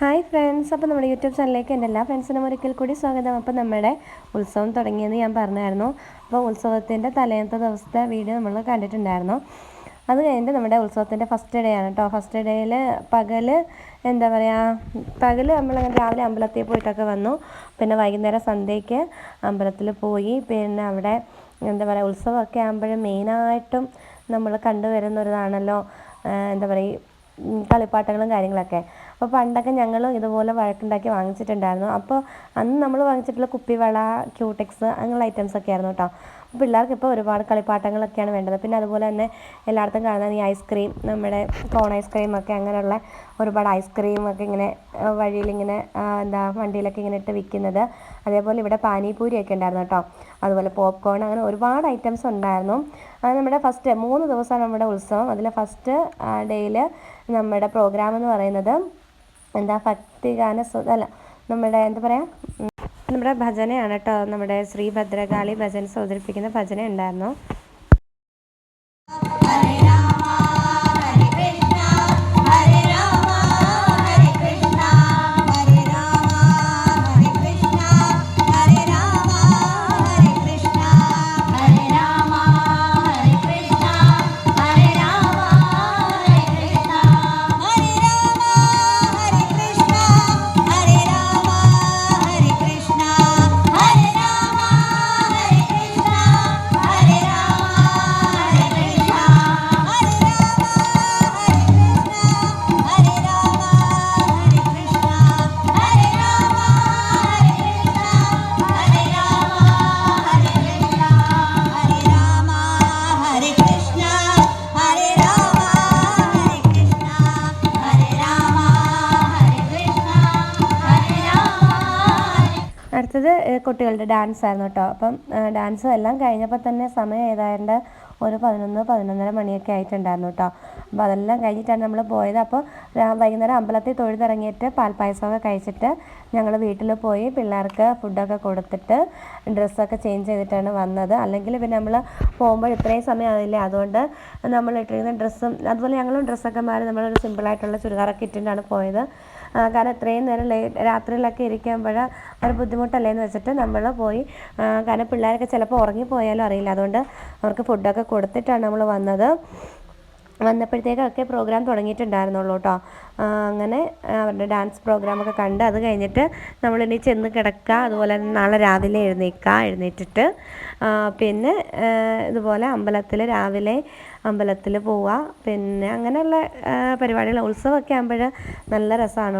Hi friends, അപ്പോൾ നമ്മുടെ YouTube ചാനലിലേക്ക് എൻ്റെ എല്ലാ ഫ്രണ്ട്സിനും ഒരിക്കൽ കൂടി സ്വാഗതം. അപ്പോൾ നമ്മുടെ ഉത്സവം തുടങ്ങിയെന്ന് ഞാൻ പറഞ്ഞായിരുന്നു. അപ്പോൾ ഉത്സവത്തിൻ്റെ തലേന്നത്തെ ദിവസത്തെ വീഡിയോ നമ്മൾ കണ്ടിട്ടുണ്ടായിരുന്നു. അത് കഴിഞ്ഞിട്ട് നമ്മുടെ ഉത്സവത്തിൻ്റെ ഫസ്റ്റ് ഡേ ആണ് കേട്ടോ. ഫസ്റ്റ് ഡേയിൽ എന്താ പറയുക, നമ്മളിങ്ങനെ രാവിലെ അമ്പലത്തിൽ പോയിട്ടൊക്കെ വന്നു. പിന്നെ വൈകുന്നേരം സന്ധ്യയ്ക്ക് അമ്പലത്തിൽ പോയി. പിന്നെ അവിടെ എന്താ പറയുക, ഉത്സവമൊക്കെ ആകുമ്പോഴും മെയിനായിട്ടും നമ്മൾ കണ്ടുവരുന്നൊരിതാണല്ലോ എന്താ പറയുക, കളിപ്പാട്ടങ്ങളും കാര്യങ്ങളൊക്കെ. അപ്പോൾ പണ്ടൊക്കെ ഞങ്ങളും ഇതുപോലെ വഴക്കുണ്ടാക്കി വാങ്ങിച്ചിട്ടുണ്ടായിരുന്നു. അപ്പോൾ അന്ന് നമ്മൾ വാങ്ങിച്ചിട്ടുള്ള കുപ്പിവള, ക്യൂടെക്സ് അങ്ങനെയുള്ള ഐറ്റംസൊക്കെ ആയിരുന്നു കേട്ടോ. പിള്ളേർക്ക് ഇപ്പോൾ ഒരുപാട് കളിപ്പാട്ടങ്ങളൊക്കെയാണ് വേണ്ടത്. പിന്നെ അതുപോലെ തന്നെ എല്ലായിടത്തും കാണുന്ന ഈ ഐസ്ക്രീം, നമ്മുടെ കോൺ ഐസ്ക്രീമൊക്കെ, അങ്ങനെയുള്ള ഒരുപാട് ഐസ്ക്രീമൊക്കെ ഇങ്ങനെ വഴിയിലിങ്ങനെ വണ്ടിയിലൊക്കെ ഇങ്ങനെ ഇട്ട് വിൽക്കുന്നത്. അതേപോലെ ഇവിടെ പാനിപൂരിയൊക്കെ ഉണ്ടായിരുന്നു കേട്ടോ. അതുപോലെ പോപ്കോൺ, അങ്ങനെ ഒരുപാട് ഐറ്റംസ് ഉണ്ടായിരുന്നു. അത് നമ്മുടെ ഫസ്റ്റ് 3 ദിവസമാണ് നമ്മുടെ ഉത്സവം. അതിൽ ഫസ്റ്റ് ഡേയിൽ നമ്മുടെ പ്രോഗ്രാം എന്ന് പറയുന്നത് ഭക്തിഗാന അല്ല, നമ്മുടെ എന്താ പറയുക, നമ്മുടെ ഭജനയാണ് കേട്ടോ. നമ്മുടെ ശ്രീ ഭദ്രകാളി ഭജൻസ് അവതരിപ്പിക്കുന്ന ഭജന ഉണ്ടായിരുന്നു. അടുത്തത് കുട്ടികളുടെ ഡാൻസ് ആയിരുന്നു കേട്ടോ. അപ്പം ഡാൻസ് എല്ലാം കഴിഞ്ഞപ്പോൾ തന്നെ സമയം ഏതാണ്ട് ഒരു 11-11:30 മണിയൊക്കെ ആയിട്ടുണ്ടായിരുന്നു കേട്ടോ. അപ്പോൾ അതെല്ലാം കഴിഞ്ഞിട്ടാണ് നമ്മൾ പോയത്. അപ്പോൾ വൈകുന്നേരം അമ്പലത്തിൽ തൊഴുതിറങ്ങിയിട്ട് പാൽപ്പായസമൊക്കെ കഴിച്ചിട്ട് ഞങ്ങൾ വീട്ടിൽ പോയി പിള്ളേർക്ക് ഫുഡൊക്കെ കൊടുത്തിട്ട് ഡ്രസ്സൊക്കെ ചേഞ്ച് ചെയ്തിട്ടാണ് വന്നത്. അല്ലെങ്കിൽ പിന്നെ നമ്മൾ പോകുമ്പോൾ ഇത്രയും സമയം ആവില്ല, അതുകൊണ്ട് നമ്മൾ ഇട്ടിരുന്ന ഡ്രസ്സും അതുപോലെ ഞങ്ങളും ഡ്രസ്സൊക്കെ മാറി നമ്മളൊരു സിമ്പിളായിട്ടുള്ള ചുരിദാറൊക്കെ ഇട്ടിട്ടാണ് പോയത്. കാരണം ഇത്രയും നേരം രാത്രിയിലൊക്കെ ഇരിക്കുമ്പോൾ ഒരു ബുദ്ധിമുട്ടല്ലേന്ന് വെച്ചിട്ട് നമ്മൾ പോയി. കാരണം പിള്ളേരൊക്കെ ചിലപ്പോൾ ഉറങ്ങിപ്പോയാലും അറിയില്ല, അതുകൊണ്ട് അവർക്ക് ഫുഡൊക്കെ കൊടുത്തിട്ടാണ് നമ്മൾ വന്നപ്പോഴത്തേക്കൊക്കെ പ്രോഗ്രാം തുടങ്ങിയിട്ടുണ്ടായിരുന്നുള്ളൂ കേട്ടോ. അങ്ങനെ അവരുടെ ഡാൻസ് പ്രോഗ്രാമൊക്കെ കണ്ട് അത് കഴിഞ്ഞിട്ട് നമ്മളിനി ചെന്ന് കിടക്കുക. അതുപോലെ നാളെ രാവിലെ എഴുന്നേറ്റിട്ട് പിന്നെ ഇതുപോലെ രാവിലെ അമ്പലത്തിൽ പോവുക. പിന്നെ അങ്ങനെയുള്ള പരിപാടികൾ. ഉത്സവമൊക്കെ ആകുമ്പോൾ നല്ല രസമാണ്.